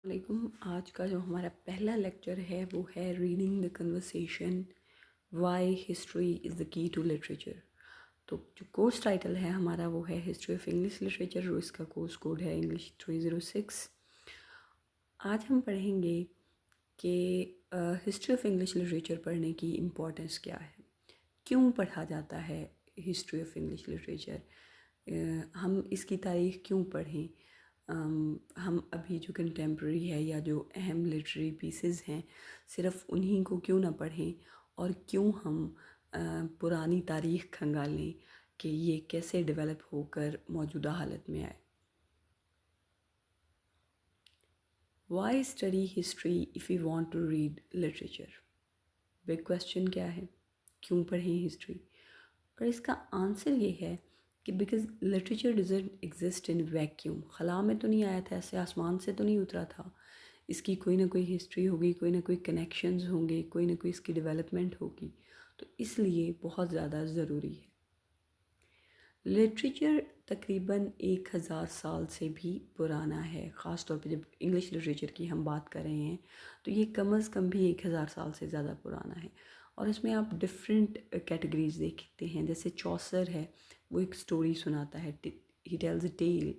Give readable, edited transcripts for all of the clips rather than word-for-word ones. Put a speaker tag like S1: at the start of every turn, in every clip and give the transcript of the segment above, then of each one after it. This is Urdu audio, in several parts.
S1: علیکم. آج کا جو ہمارا پہلا لیکچر ہے وہ ہے reading the conversation why history is the key to literature. تو جو کورس ٹائٹل ہے ہمارا وہ ہے ہسٹری آف انگلش لٹریچر اور اس کا کورس کوڈ ہے انگلش 306. آج ہم پڑھیں گے کہ ہسٹری آف انگلش لٹریچر پڑھنے کی امپورٹنس کیا ہے، کیوں پڑھا جاتا ہے ہسٹری آف انگلش لٹریچر، ہم اس کی تاریخ کیوں پڑھیں، ہم ابھی جو کنٹمپریری ہے یا جو اہم لٹری پیسز ہیں صرف انہی کو کیوں نہ پڑھیں، اور کیوں ہم پرانی تاریخ کھنگالیں کہ یہ کیسے ڈیولپ ہو کر موجودہ حالت میں آئے. Why study history if you want to read literature? Big question کیا ہے، کیوں پڑھیں ہسٹری؟ اور اس کا آنسر یہ ہے کہ because literature doesn't exist in vacuum. خلا میں تو نہیں آیا تھا، ایسے آسمان سے تو نہیں اترا تھا. اس کی کوئی نہ کوئی ہسٹری ہوگی، کوئی نہ کوئی کنیکشنز ہوں گے، کوئی نہ کوئی اس کی ڈیولپمنٹ ہوگی. تو اس لیے بہت زیادہ ضروری ہے. لٹریچر تقریباً 1000 سال سے بھی پرانا ہے. خاص طور پہ جب انگلش لٹریچر کی ہم بات کر رہے ہیں تو یہ کم از کم بھی 1000 سال سے زیادہ پرانا ہے. اور اس میں آپ ڈفرینٹ کیٹیگریز دیکھتے ہیں. جیسے چوسر ہے، وہ ایک سٹوری سناتا ہے، he tells a tale.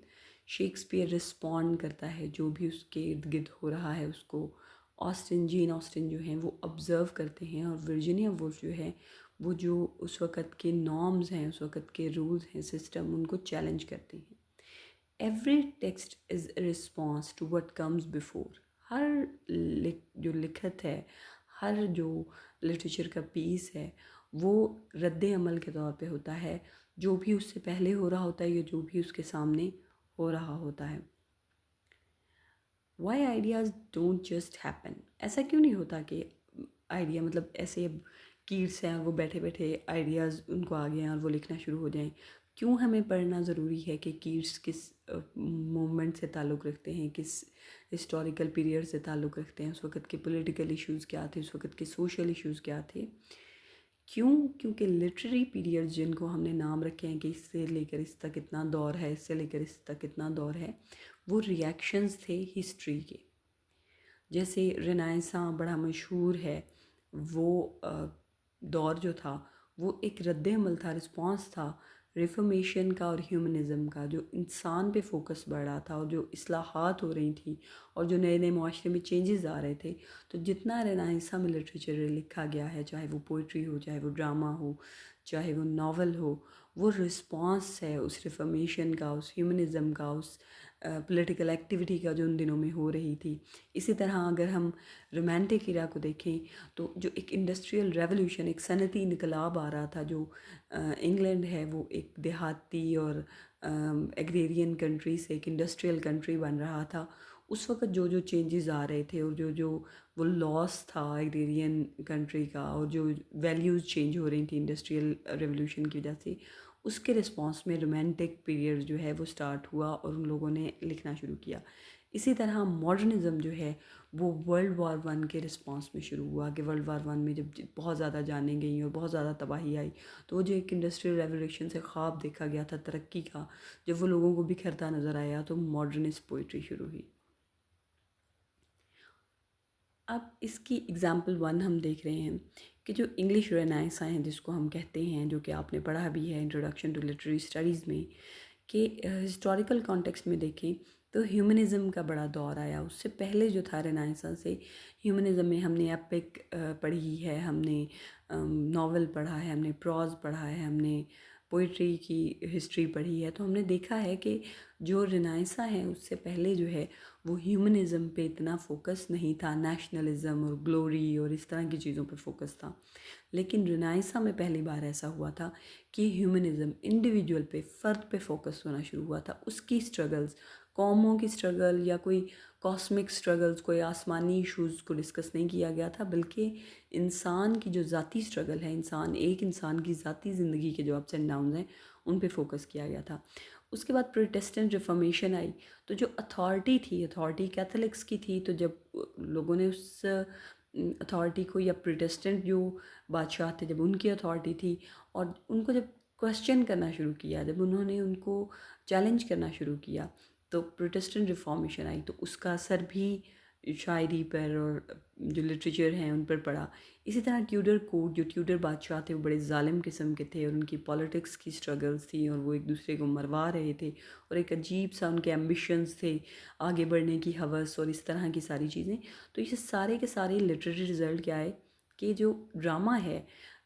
S1: Shakespeare respond کرتا ہے جو بھی اس کے ارد گرد ہو رہا ہے اس کو. جین آسٹن جو ہیں وہ آبزرو کرتے ہیں، اور ورجینیا وولف جو ہے وہ جو اس وقت کے نارمز ہیں، اس وقت کے رولز ہیں، سسٹم، ان کو چیلنج کرتے ہیں. Every text is a response to what comes before. ہر جو لکھت ہے، ہر جو لٹریچر کا پیس ہے وہ رد عمل کے طور پہ ہوتا ہے جو بھی اس سے پہلے ہو رہا ہوتا ہے یا جو بھی اس کے سامنے ہو رہا ہوتا ہے. Why ideas don't just happen? ایسا کیوں نہیں ہوتا کہ آئیڈیا مطلب ایسے اب کیٹس ہیں وہ بیٹھے بیٹھے آئیڈیاز ان کو آ گئے ہیں اور وہ لکھنا شروع ہو جائیں. کیوں ہمیں پڑھنا ضروری ہے کہ کیٹس کس موومنٹ سے تعلق رکھتے ہیں، کس ہسٹوریکل پیریڈ سے تعلق رکھتے ہیں، اس وقت کے پولیٹیکل ایشوز کیا تھے، اس وقت کے سوشل ایشوز کیا تھے. کیونکہ لٹریری پیریڈ جن کو ہم نے نام رکھے ہیں کہ اس سے لے کر اس تک اتنا دور ہے، اس سے لے کر اس تک اتنا دور ہے، وہ ریئیکشنز تھے ہسٹری کے. جیسے رنائنساں بڑا مشہور ہے، وہ دور جو تھا وہ ایک رد عمل تھا، رسپانس تھا ریفارمیشن کا اور ہیومنزم کا، جو انسان پہ فوکس بڑھ رہا تھا اور جو اصلاحات ہو رہی تھیں اور جو نئے نئے معاشرے میں چینجز آ رہے تھے. تو جتنا رنائنسا میں لٹریچر لکھا گیا ہے، چاہے وہ پوئٹری ہو، چاہے وہ ڈرامہ ہو، چاہے وہ ناول ہو، وہ رسپانس ہے اس ریفارمیشن کا، اس ہیومنزم کا، اس پولیٹیکل ایکٹیویٹی کا جو ان دنوں میں ہو رہی تھی. اسی طرح اگر ہم رومانٹک ایرا کو دیکھیں تو جو ایک انڈسٹریل ریولوشن، ایک صنعتی انقلاب آ رہا تھا، جو انگلینڈ ہے وہ ایک دیہاتی اور ایگریرین کنٹری سے ایک انڈسٹریل کنٹری بن رہا تھا. اس وقت جو جو چینجز آ رہے تھے اور جو وہ لاس تھا ایگریرین کنٹری کا، اور جو ویلیوز چینج ہو رہی تھیں انڈسٹریل ریولوشن کی وجہ سے، اس کے رسپانس میں رومانٹک پیریڈ جو ہے وہ سٹارٹ ہوا اور ان لوگوں نے لکھنا شروع کیا. اسی طرح ماڈرنزم جو ہے وہ ورلڈ وار 1 کے رسپانس میں شروع ہوا کہ ورلڈ وار 1 میں جب بہت زیادہ جانیں گئیں اور بہت زیادہ تباہی آئی، تو وہ جو ایک انڈسٹریل ریولوشن سے خواب دیکھا گیا تھا ترقی کا، جب وہ لوگوں کو بکھرتا نظر آیا تو ماڈرنسٹ پوئٹری شروع ہوئی. اب اس کی اگزامپل 1 ہم دیکھ رہے ہیں کہ جو انگلش رینائساں ہیں جس کو ہم کہتے ہیں، جو کہ آپ نے پڑھا بھی ہے انٹروڈکشن ٹو لٹریری اسٹڈیز میں، کہ ہسٹوریکل کانٹیکسٹ میں دیکھیں تو ہیومنزم کا بڑا دور آیا. اس سے پہلے جو تھا رینائساں سے، ہیومنزم میں ہم نے ایپک پڑھی ہے، ہم نے ناول پڑھا ہے، ہم نے پروز پڑھا ہے، ہم نے پوئٹری کی ہسٹری پڑھی ہے. تو ہم نے دیکھا ہے کہ جو رینائساں ہیں اس سے پہلے جو ہے وہ ہیومنزم پہ اتنا فوکس نہیں تھا، نیشنلزم اور گلوری اور اس طرح کی چیزوں پہ فوکس تھا. لیکن رینائساں میں پہلی بار ایسا ہوا تھا کہ ہیومنزم انڈیویجول پہ، فرد پہ فوکس ہونا شروع ہوا تھا. اس کی سٹرگلز، قوموں کی سٹرگل یا کوئی کاسمک سٹرگلز، کوئی آسمانی ایشوز کو ڈسکس نہیں کیا گیا تھا، بلکہ انسان کی جو ذاتی سٹرگل ہے، ایک انسان کی ذاتی زندگی کے جو اپس اینڈ ڈاؤنز ہیں ان پہ فوکس کیا گیا تھا. اس کے بعد پروٹیسٹنٹ ریفارمیشن آئی تو جو اتھارٹی کیتھولکس کی تھی، تو جب لوگوں نے اس اتھارٹی کو، یا پروٹیسٹنٹ جو بادشاہ تھے جب ان کی اتھارٹی تھی اور ان کو جب کویسچن کرنا شروع کیا، جب انہوں نے ان کو چیلنج کرنا شروع کیا، تو پروٹیسٹنٹ ریفارمیشن آئی تو اس کا اثر بھی شاعری پر اور جو لٹریچر ہیں ان پر پڑا. اسی طرح ٹیوڈر کورٹ، جو ٹیوڈر بادشاہ تھے وہ بڑے ظالم قسم کے تھے اور ان کی پالیٹکس کی سٹرگلز تھی اور وہ ایک دوسرے کو مروا رہے تھے اور ایک عجیب سا ان کے ایمبیشنز تھے، آگے بڑھنے کی ہوس اور اس طرح کی ساری چیزیں. تو یہ سارے کے سارے لٹریری رزلٹ کیا ہے کہ جو ڈرامہ ہے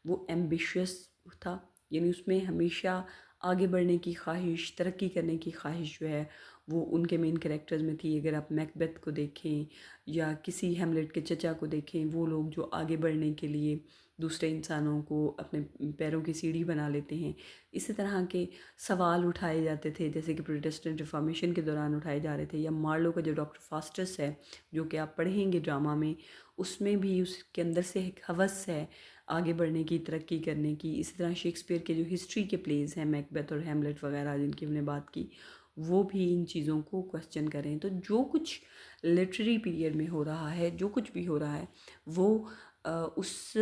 S1: وہ ایمبیشیس تھا، یعنی اس میں ہمیشہ آگے بڑھنے کی خواہش، ترقی کرنے کی خواہش جو ہے وہ ان کے مین کریکٹرز میں تھی. اگر آپ میکبیتھ کو دیکھیں یا کسی ہیملیٹ کے چچا کو دیکھیں، وہ لوگ جو آگے بڑھنے کے لیے دوسرے انسانوں کو اپنے پیروں کی سیڑھی بنا لیتے ہیں. اسی طرح کے سوال اٹھائے جاتے تھے جیسے کہ پروٹیسٹنٹ ریفارمیشن کے دوران اٹھائے جا رہے تھے. یا مارلو کا جو ڈاکٹر فاسٹس ہے جو کہ آپ پڑھیں گے ڈرامہ میں، اس میں بھی اس کے اندر سے ایک ہوس ہے آگے بڑھنے کی، ترقی کرنے کی. اسی طرح شیکسپیئر کے جو ہسٹری کے پلیز ہیں میکبیتھ اور ہیملیٹ وغیرہ جن کی ہم نے بات کی، وہ بھی ان چیزوں کو کوسچن کریں. تو جو کچھ لٹریری پیریڈ میں ہو رہا ہے، جو کچھ بھی ہو رہا ہے، وہ اس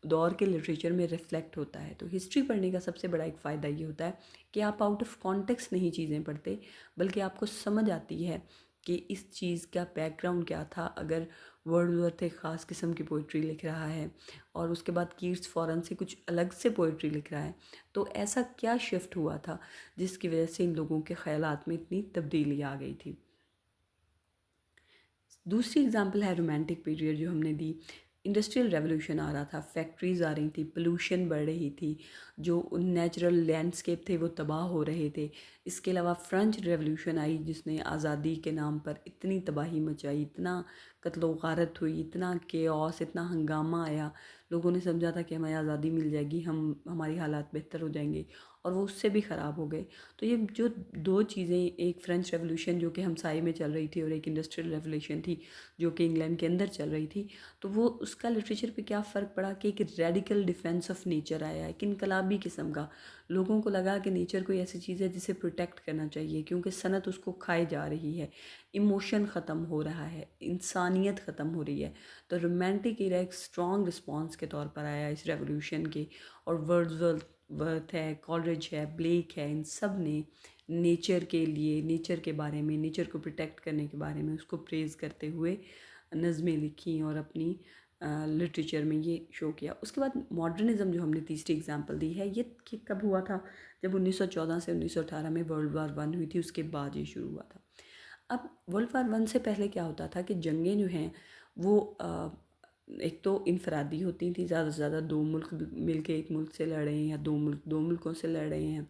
S1: دور کے لٹریچر میں ریفلیکٹ ہوتا ہے. تو ہسٹری پڑھنے کا سب سے بڑا ایک فائدہ یہ ہوتا ہے کہ آپ آؤٹ آف کانٹیکس نہیں چیزیں پڑھتے، بلکہ آپ کو سمجھ آتی ہے کہ اس چیز کا بیک گراؤنڈ کیا تھا. اگر ورڈزورتھ ایک خاص قسم کی پوئٹری لکھ رہا ہے اور اس کے بعد کیٹس فوراً سے کچھ الگ سے پوئٹری لکھ رہا ہے، تو ایسا کیا شفٹ ہوا تھا جس کی وجہ سے ان لوگوں کے خیالات میں اتنی تبدیلی آ گئی تھی. دوسری اگزامپل ہے رومانٹک پیریڈ جو ہم نے دی. انڈسٹریل ریولوشن آ رہا تھا، فیکٹریز آ رہی تھی، پولوشن بڑھ رہی تھی، جو نیچرل لینڈسکیپ تھے وہ تباہ ہو رہے تھے. اس کے علاوہ فرینچ ریولوشن آئی جس نے آزادی کے نام پر اتنی تباہی مچائی، اتنا قتل و غارت ہوئی، اتنا کیوس، اتنا ہنگامہ آیا. لوگوں نے سمجھا تھا کہ ہمیں آزادی مل جائے گی، ہماری حالات بہتر ہو جائیں گے، اور وہ اس سے بھی خراب ہو گئے. تو یہ جو دو چیزیں، ایک فرینچ ریولوشن جو کہ ہمسائے میں چل رہی تھی اور ایک انڈسٹریل ریولوشن تھی جو کہ انگلینڈ کے اندر چل رہی تھی، تو وہ اس کا لٹریچر پہ کیا فرق پڑا کہ ایک ریڈیکل ڈیفینس آف نیچر آیا، ایک انقلابی قسم کا. لوگوں کو لگا کہ نیچر کوئی ایسی چیز ہے جسے پروٹیکٹ کرنا چاہیے کیونکہ صنعت اس کو کھائے جا رہی ہے، ایموشن ختم ہو رہا ہے، انسانیت ختم ہو رہی ہے. تو رومانٹک ایرا ایک اسٹرانگ رسپانس کے طور پر آیا اس ریولوشن کے. اور ورتھ ہے، کالرج ہے، بلیک ہے، ان سب نے نیچر کے لیے، نیچر کے بارے میں، نیچر کو پروٹیکٹ کرنے کے بارے میں اس کو پریز کرتے ہوئے نظمیں لکھیں اور اپنی لٹریچر میں یہ شو کیا. اس کے بعد ماڈرنزم جو ہم نے تیسری اگزامپل دی ہے، یہ کب ہوا تھا؟ جب 1914 سے 1918 میں ورلڈ وار 1 ہوئی تھی، اس کے بعد یہ شروع ہوا تھا. اب ورلڈ وار 1 سے پہلے کیا ہوتا تھا کہ جنگیں جو ہیں وہ ایک تو انفرادی ہوتی تھیں، زیادہ سے زیادہ دو ملک مل کے ایک ملک سے لڑ رہے ہیں یا دو ملکوں سے لڑ رہے ہیں.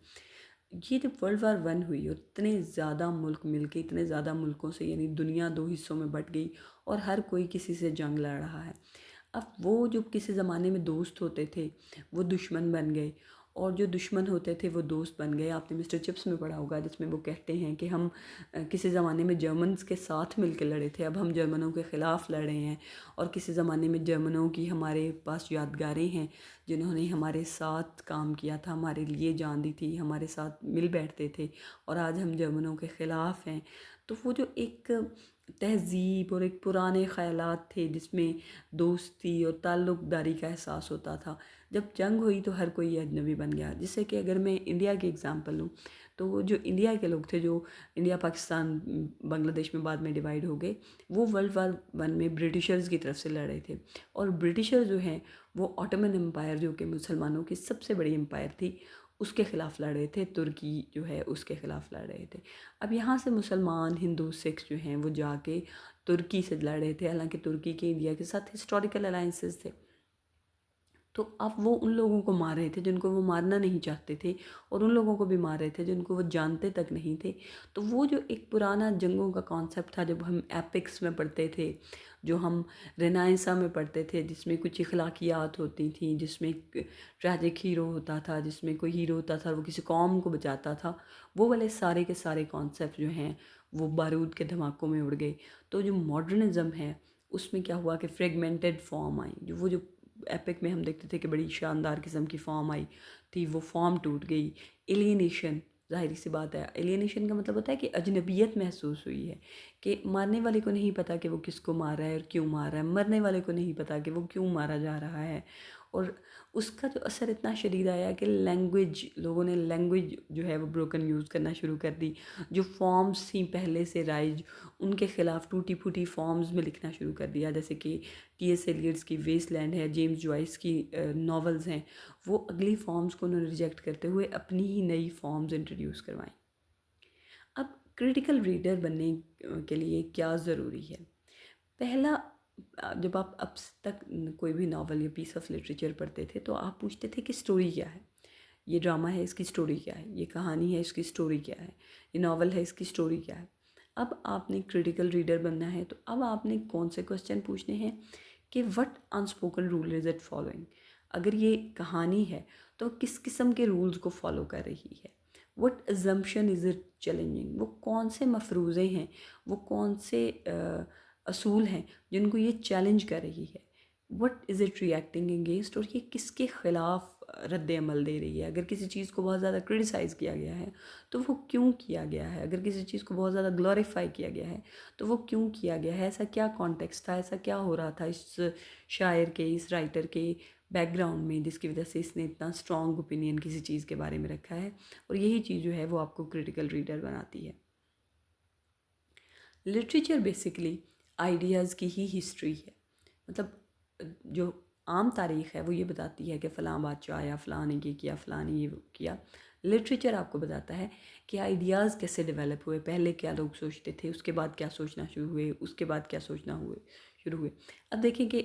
S1: یہ جب ورلڈ وار 1 ہوئی اور اتنے زیادہ ملک مل کے، اتنے زیادہ ملکوں سے، یعنی دنیا دو حصوں میں بٹ گئی اور ہر کوئی کسی سے جنگ لڑ رہا ہے. اب وہ جو کسی زمانے میں دوست ہوتے تھے وہ دشمن بن گئے، اور جو دشمن ہوتے تھے وہ دوست بن گئے. آپ نے مسٹر چپس میں پڑھا ہوگا جس میں وہ کہتے ہیں کہ ہم کسی زمانے میں جرمنز کے ساتھ مل کے لڑے تھے، اب ہم جرمنوں کے خلاف لڑ رہے ہیں. اور کسی زمانے میں جرمنوں کی ہمارے پاس یادگاریں ہیں جنہوں نے ہمارے ساتھ کام کیا تھا، ہمارے لیے جان دی تھی، ہمارے ساتھ مل بیٹھتے تھے، اور آج ہم جرمنوں کے خلاف ہیں. تو وہ جو ایک تہذیب اور ایک پرانے خیالات تھے جس میں دوستی اور تعلق داری کا احساس ہوتا تھا، جب جنگ ہوئی تو ہر کوئی اجنبی بن گیا. جس سے کہ اگر میں انڈیا کی اگزامپل لوں تو وہ جو انڈیا کے لوگ تھے، جو انڈیا پاکستان بنگلہ دیش میں بعد میں ڈیوائیڈ ہو گئے، وہ ورلڈ وار 1 میں برٹشرز کی طرف سے لڑ رہے تھے. اور برٹشر جو ہیں وہ آٹومن امپائر جو کہ مسلمانوں کی سب سے بڑی امپائر تھی، اس کے خلاف لڑ رہے تھے. ترکی جو ہے اس کے خلاف لڑ رہے تھے. اب یہاں سے مسلمان، ہندو، سکھ جو ہیں وہ جا کے ترکی سے لڑ رہے تھے، حالانکہ ترکی کے انڈیا کے ساتھ ہسٹوریکل الائنسز تھے. تو اب وہ ان لوگوں کو مار رہے تھے جن کو وہ مارنا نہیں چاہتے تھے، اور ان لوگوں کو بھی مار رہے تھے جن کو وہ جانتے تک نہیں تھے. تو وہ جو ایک پرانا جنگوں کا کانسیپٹ تھا، جب ہم ایپکس میں پڑھتے تھے، جو ہم رینائنسا میں پڑھتے تھے، جس میں کچھ اخلاقیات ہوتی تھیں، جس میں ایک ٹریجک ہیرو ہوتا تھا، جس میں کوئی ہیرو ہوتا تھا وہ کسی قوم کو بچاتا تھا، وہ والے سارے کے سارے کانسیپٹ جو ہیں وہ بارود کے دھماکوں میں اڑ گئے. تو جو ماڈرنزم ہے اس میں کیا ہوا کہ فریگمنٹڈ فارم آئی. جو ایپک میں ہم دیکھتے تھے کہ بڑی شاندار قسم کی فارم آئی تھی، وہ فارم ٹوٹ گئی. ایلینیشن، ظاہری سی بات ہے، ایلینیشن کا مطلب ہوتا ہے کہ اجنبیت محسوس ہوئی ہے، کہ مارنے والے کو نہیں پتہ کہ وہ کس کو مار رہا ہے اور کیوں مار رہا ہے، مرنے والے کو نہیں پتہ کہ وہ کیوں مارا جا رہا ہے. اور اس کا جو اثر اتنا شدید آیا کہ لوگوں نے لینگویج جو ہے وہ بروکن یوز کرنا شروع کر دی. جو فارمز تھیں پہلے سے رائج، ان کے خلاف ٹوٹی پھوٹی فارمز میں لکھنا شروع کر دیا، جیسے کہ ٹی ایس ایلیٹس کی ویسٹ لینڈ ہے، جیمز جوائس کی ناولز ہیں. وہ اگلی فارمز کو انہوں نے ریجیکٹ کرتے ہوئے اپنی ہی نئی فارمز انٹروڈیوس کروائیں. اب کریٹیکل ریڈر بننے کے لیے کیا ضروری ہے؟ پہلا، جب آپ اب تک کوئی بھی ناول یا پیس آف لٹریچر پڑھتے تھے تو آپ پوچھتے تھے کہ سٹوری کیا ہے، یہ ڈرامہ ہے اس کی سٹوری کیا ہے، یہ کہانی ہے اس کی سٹوری کیا ہے، یہ ناول ہے اس کی سٹوری کیا ہے. اب آپ نے کریٹیکل ریڈر بننا ہے تو اب آپ نے کون سے کوسچن پوچھنے ہیں کہ what unspoken rule is it following. اگر یہ کہانی ہے تو کس قسم کے رولز کو فالو کر رہی ہے. What assumption is it challenging, وہ کون سے مفروضے ہیں، وہ کون سے اصول ہیں جن کو یہ چیلنج کر رہی ہے. What is it reacting against, اور یہ کس کے خلاف رد عمل دے رہی ہے. اگر کسی چیز کو بہت زیادہ کرٹیسائز کیا گیا ہے تو وہ کیوں کیا گیا ہے. اگر کسی چیز کو بہت زیادہ گلوریفائی کیا گیا ہے تو وہ کیوں کیا گیا ہے. ایسا کیا کانٹیکسٹ تھا، ایسا کیا ہو رہا تھا اس شاعر کے، اس رائٹر کے بیک گراؤنڈ میں، جس کی وجہ سے اس نے اتنا اسٹرانگ اوپینین کسی چیز کے بارے میں رکھا ہے. اور یہی چیز جو ہے وہ آپ کو کریٹیکل ریڈر بناتی ہے. لٹریچر بیسیکلی آئیڈیاز کی ہی ہسٹری ہے. مطلب جو عام تاریخ ہے وہ یہ بتاتی ہے کہ فلاں بادشاہ آیا، فلاں نے یہ کیا، فلاں نے یہ کیا. لٹریچر آپ کو بتاتا ہے کہ آئیڈیاز کیسے ڈیولپ ہوئے، پہلے کیا لوگ سوچتے تھے، اس کے بعد کیا سوچنا شروع ہوئے، اس کے بعد کیا سوچنا شروع ہوئے. اب دیکھیں کہ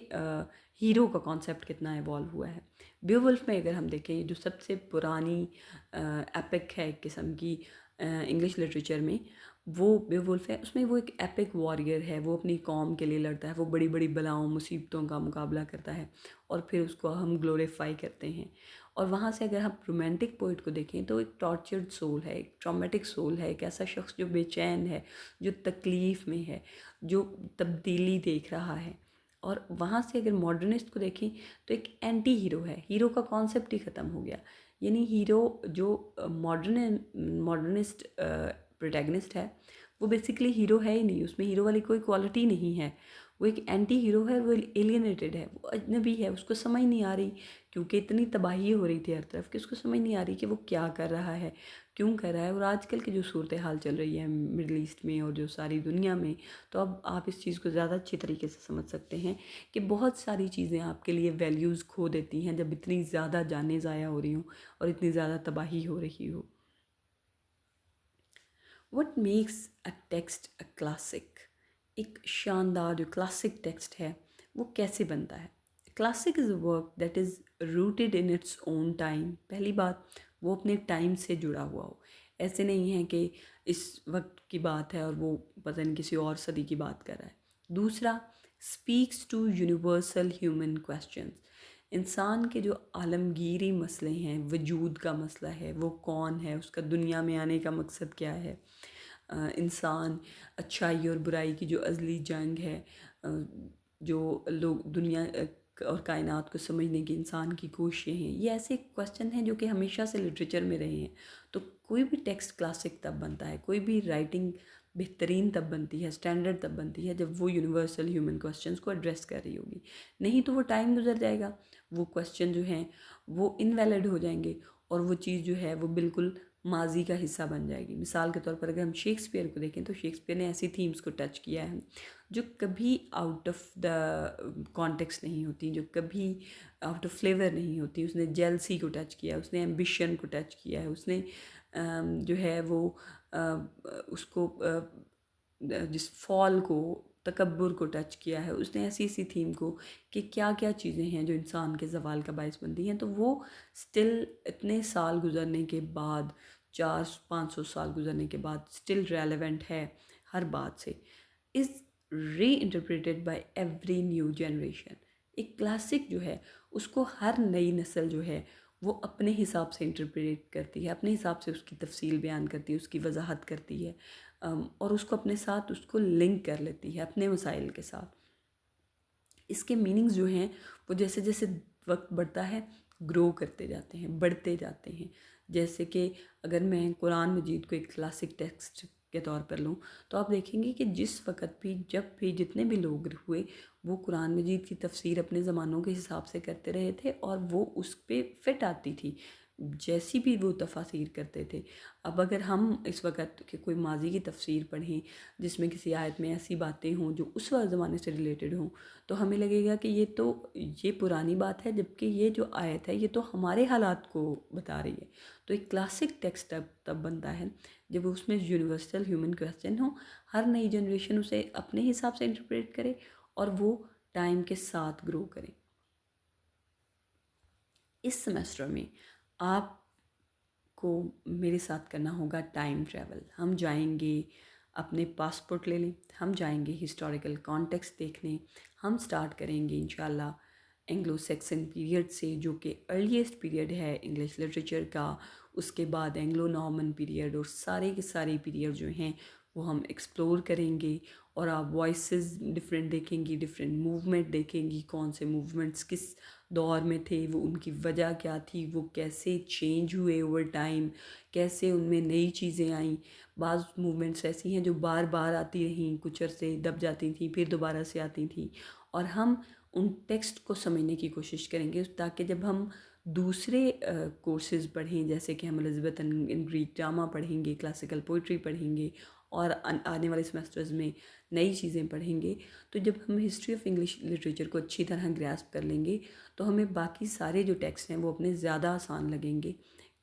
S1: ہیرو کا کانسیپٹ کتنا ایوالو ہوا ہے. بیوولف میں اگر ہم دیکھیں، جو سب سے پرانی ایپک ہے ایک قسم کی انگلش لٹریچر میں، وہ بیوولف ہے. اس میں وہ ایک ایپک واریر ہے، وہ اپنی قوم کے لیے لڑتا ہے، وہ بڑی بڑی بلاؤں مصیبتوں کا مقابلہ کرتا ہے اور پھر اس کو ہم گلوریفائی کرتے ہیں. اور وہاں سے اگر ہم رومانٹک پوئٹ کو دیکھیں تو ایک ٹارچرڈ سول ہے، ایک ٹرامیٹک سول ہے، ایک ایسا شخص جو بے چین ہے، جو تکلیف میں ہے، جو تبدیلی دیکھ رہا ہے. اور وہاں سے اگر ماڈرنسٹ کو دیکھیں تو ایک اینٹی ہیرو ہے. ہیرو کا کانسیپٹ ہی ختم ہو گیا. یعنی ہیرو جو ماڈرنسٹ پروٹیگنسٹ ہے وہ بیسیکلی ہیرو ہے ہی نہیں، اس میں ہیرو والی کوئی کوالٹی نہیں ہے. وہ ایک اینٹی ہیرو ہے، وہ ایلینیٹڈ ہے، وہ اجنبی ہے. اس کو سمجھ نہیں آ رہی، کیونکہ اتنی تباہی ہو رہی تھی ہر طرف کہ اس کو سمجھ نہیں آ رہی کہ وہ کیا کر رہا ہے، کیوں کر رہا ہے. اور آج کل کی جو صورتحال چل رہی ہے مڈل ایسٹ میں اور جو ساری دنیا میں، تو اب آپ اس چیز کو زیادہ اچھی طریقے سے سمجھ سکتے ہیں کہ بہت ساری چیزیں آپ کے لیے ویلیوز کھو دیتی ہیں جب اتنی زیادہ جانیں ضائع ہو رہی ہوں اور اتنی زیادہ تباہی ہو رہی ہو. What makes a text a classic. ایک شاندار جو کلاسک ٹیکسٹ ہے وہ کیسے بنتا ہے؟ Classic is a work that is rooted in its own time. پہلی بات، وہ اپنے ٹائم سے جڑا ہوا ہو. ایسے نہیں ہے کہ اس وقت کی بات ہے اور وہ پتہ نہیں کسی اور صدی کی بات کر رہا ہے. دوسرا، speaks to universal human questions. انسان کے جو عالمگیری مسئلے ہیں، وجود کا مسئلہ ہے، وہ کون ہے، اس کا دنیا میں آنے کا مقصد کیا ہے، انسان اچھائی اور برائی کی جو ازلی جنگ ہے، جو لوگ دنیا اور کائنات کو سمجھنے کی انسان کی کوششیں ہیں. یہ ایسے کویسچن ہیں جو کہ ہمیشہ سے لٹریچر میں رہے ہیں. تو کوئی بھی ٹیکسٹ کلاسک تب بنتا ہے، کوئی بھی رائٹنگ بہترین تب بنتی ہے، اسٹینڈرڈ تب بنتی ہے جب وہ یونیورسل ہیومن کویسچنز کو ایڈریس کر رہی ہوگی. نہیں تو وہ ٹائم گزر جائے گا، وہ کویسچن جو ہیں وہ انویلڈ ہو جائیں گے اور وہ چیز جو ہے وہ بالکل ماضی کا حصہ بن جائے گی. مثال کے طور پر اگر ہم شیکسپیئر کو دیکھیں تو شیکسپیئر نے ایسی تھیمز کو ٹچ کیا ہے جو کبھی آؤٹ آف دا کانٹیکسٹ نہیں ہوتی، جو کبھی آؤٹ آف فلیور نہیں ہوتی. اس نے جیلسی کو ٹچ کیا، اس نے ایمبیشن کو ٹچ کیا ہے، اس نے جو ہے وہ اس کو جس فال کو، تکبر کو ٹچ کیا ہے. اس نے ایسی تھیم کو کہ کیا کیا چیزیں ہیں جو انسان کے زوال کا باعث بنتی ہیں. تو وہ سٹل اتنے سال گزرنے کے بعد، 400-500 سال گزرنے کے بعد سٹل ریلیونٹ ہے ہر بات سے. Is reinterpreted by every new generation. ایک کلاسک جو ہے اس کو ہر نئی نسل جو ہے وہ اپنے حساب سے انٹرپریٹ کرتی ہے، اپنے حساب سے اس کی تفصیل بیان کرتی ہے، اس کی وضاحت کرتی ہے، اور اس کو اپنے ساتھ اس کو لنک کر لیتی ہے اپنے مسائل کے ساتھ. اس کے میننگز جو ہیں وہ جیسے جیسے وقت بڑھتا ہے گرو کرتے جاتے ہیں، بڑھتے جاتے ہیں. جیسے کہ اگر میں قرآن مجید کو ایک کلاسک ٹیکسٹ کے طور پر لوں تو آپ دیکھیں گے کہ جس وقت بھی جب بھی جتنے بھی لوگ ہوئے وہ قرآن مجید کی تفسیر اپنے زمانوں کے حساب سے کرتے رہے تھے اور وہ اس پہ فٹ آتی تھی جیسی بھی وہ تفاسیر کرتے تھے۔ اب اگر ہم اس وقت کہ کوئی ماضی کی تفسیر پڑھیں جس میں کسی آیت میں ایسی باتیں ہوں جو اس وقت زمانے سے ریلیٹڈ ہوں تو ہمیں لگے گا کہ یہ پرانی بات ہے، جبکہ یہ جو آیت ہے یہ تو ہمارے حالات کو بتا رہی ہے۔ تو ایک کلاسک ٹیکسٹ تب بنتا ہے جب اس میں یونیورسل ہیومن کویسچن ہو، ہر نئی جنریشن اسے اپنے حساب سے انٹرپریٹ کرے اور وہ ٹائم کے ساتھ گرو کرے۔ اس سیمسٹر میں آپ کو میرے ساتھ کرنا ہوگا ٹائم ٹریول۔ ہم جائیں گے، اپنے پاسپورٹ لے لیں، ہم جائیں گے ہسٹوریکل کانٹیکسٹ دیکھنے، ہم سٹارٹ کریں گے انشاءاللہ اینگلو سیکسن پیریڈ سے جو کہ ارلیسٹ پیریڈ ہے انگلش لٹریچر کا، اس کے بعد اینگلو نارمن پیریڈ اور سارے کے سارے پیریڈ جو ہیں وہ ہم ایکسپلور کریں گے اور آپ وائسز ڈفرینٹ دیکھیں گی، ڈفرینٹ موومنٹ دیکھیں گی، کون سے موومنٹس کس دور میں تھے، وہ ان کی وجہ کیا تھی، وہ کیسے چینج ہوئے اوور ٹائم، کیسے ان میں نئی چیزیں آئیں۔ بعض موومنٹس ایسی ہیں جو بار بار آتی رہیں، کچھ عرصے دب جاتی تھیں پھر دوبارہ سے آتی تھیں، اور ہم ان ٹیکسٹ کو سمجھنے کی کوشش کریں گے تاکہ جب ہم دوسرے کورسز پڑھیں جیسے کہ ہم الزبتھ اینڈ گریک ڈرامہ پڑھیں گے، کلاسیکل پوئٹری پڑھیں گے اور آنے والے سیمسٹرز میں نئی چیزیں پڑھیں گے، تو جب ہم ہسٹری آف انگلش لٹریچر کو اچھی طرح گراسپ کر لیں گے تو ہمیں باقی سارے جو ٹیکسٹ ہیں وہ اپنے زیادہ آسان لگیں گے،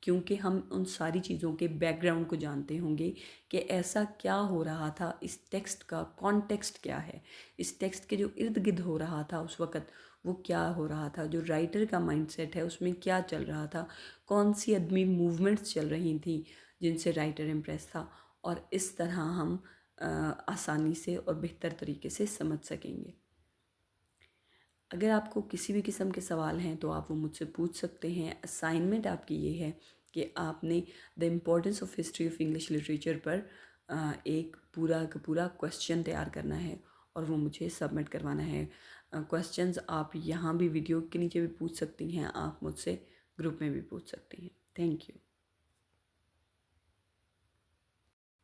S1: کیونکہ ہم ان ساری چیزوں کے بیک گراؤنڈ کو جانتے ہوں گے کہ ایسا کیا ہو رہا تھا، اس ٹیکسٹ کا کانٹیکسٹ کیا ہے، اس ٹیکسٹ کے جو ارد گرد ہو رہا تھا اس وقت وہ کیا ہو رہا تھا، جو رائٹر کا مائنڈ سیٹ ہے اس میں کیا چل رہا تھا، کون سی ادبی موومنٹس چل رہی تھیں جن سے رائٹر امپریس تھا، اور اس طرح ہم آسانی سے اور بہتر طریقے سے سمجھ سکیں گے۔ اگر آپ کو کسی بھی قسم کے سوال ہیں تو آپ وہ مجھ سے پوچھ سکتے ہیں۔ اسائنمنٹ آپ کی یہ ہے کہ آپ نے the importance of history of English literature پر ایک پورا کا پورا کویسچن تیار کرنا ہے اور وہ مجھے سبمٹ کروانا ہے۔ کویسچنز آپ یہاں بھی ویڈیو کے نیچے بھی پوچھ سکتی ہیں، آپ مجھ سے گروپ میں بھی پوچھ سکتی ہیں۔ Thank you.